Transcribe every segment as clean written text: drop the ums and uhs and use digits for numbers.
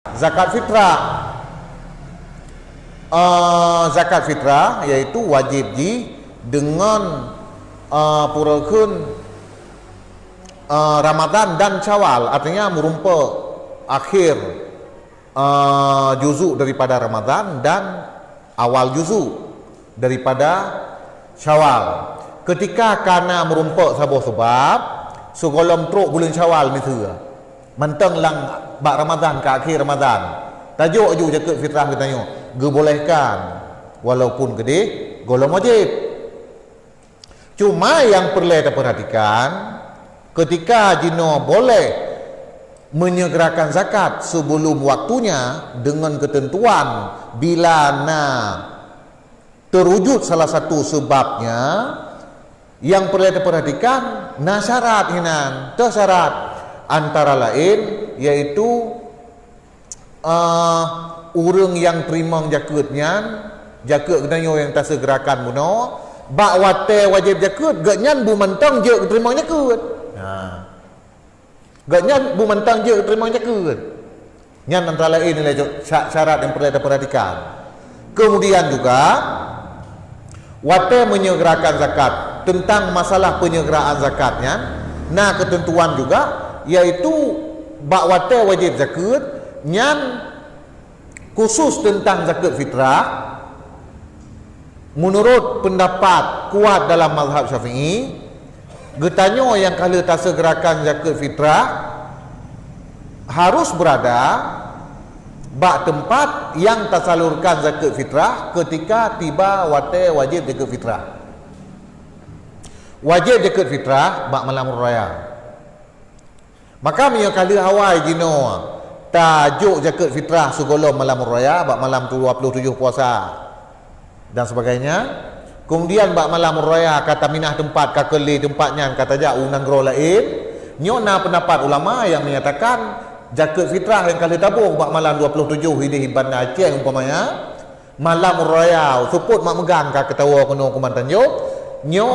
Zakat fitrah. Zakat fitrah iaitu wajib dengan purakeun Ramadan dan Syawal, artinya merumpuk akhir juzuk daripada Ramadan dan awal juzuk daripada Syawal. Ketika kana merumpuk sabah sebab segolom truk bulan Syawal misalnya mentang lang bak Ramadan ke akhir Ramadan, tajuk ju zakat fitrah katanya dibolehkan walaupun gede golong wajib. Cuma yang perlu kita perhatikan, ketika jino boleh menyegerakan zakat sebelum waktunya dengan ketentuan bila terwujud salah satu sebabnya, yang perlu kita perhatikan syarat hinan, tersyarat antara lain yaitu orang yang terima zakatnya, zakat kenanya yang tak segerakan muno bak wate wajib zakat gaknyan bu mentang je terima zakat. Gaknyan bu mentang je terima zakat. Nyan antara lain nilai syarat yang perlu kita perhatikan. Kemudian juga wate menyegerakan zakat, tentang masalah penyederaan zakatnya, ketentuan juga yaitu bak wate wajib zakat nyan khusus tentang zakat fitrah menurut pendapat kuat dalam mazhab Syafi'i, getanyo yang kalau tak segerakan zakat fitrah harus berada bak tempat yang tersalurkan zakat fitrah ketika tiba wate wajib zakat fitrah. Wajib zakat fitrah bak malam raya. Maka menyakali awal jino tajuk zakat fitrah segolong malam raya bak malam 27 puasa dan sebagainya. Kemudian bak malam raya kata minah tempat kakeli tempatnya kata ja unang gro lain. Nyona pendapat ulama yang menyatakan zakat fitrah yang kali tabung bak malam 27 hidi hiban Aceh umpamanya malam raya suput mak megang ka ketawa kono kumantan yo nyo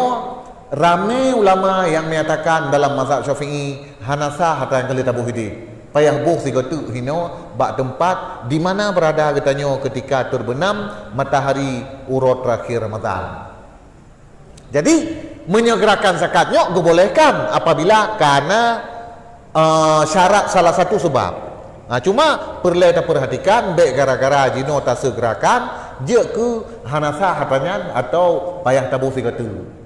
ramai ulama yang menyatakan dalam mazhab Syafi'i hanasa hata yang kali tabuh hidi payah buh sigotu hino bak tempat di mana berada katanya ketika terbenam matahari urut terakhir Ramadan. Jadi menyegerakan zakatnya dibolehkan apabila karena syarat salah satu sebab. Cuma perlu kita perhatikan baik gara-gara jino tak segerakan je ke hanasa hatanya atau payah tabuh sigotu.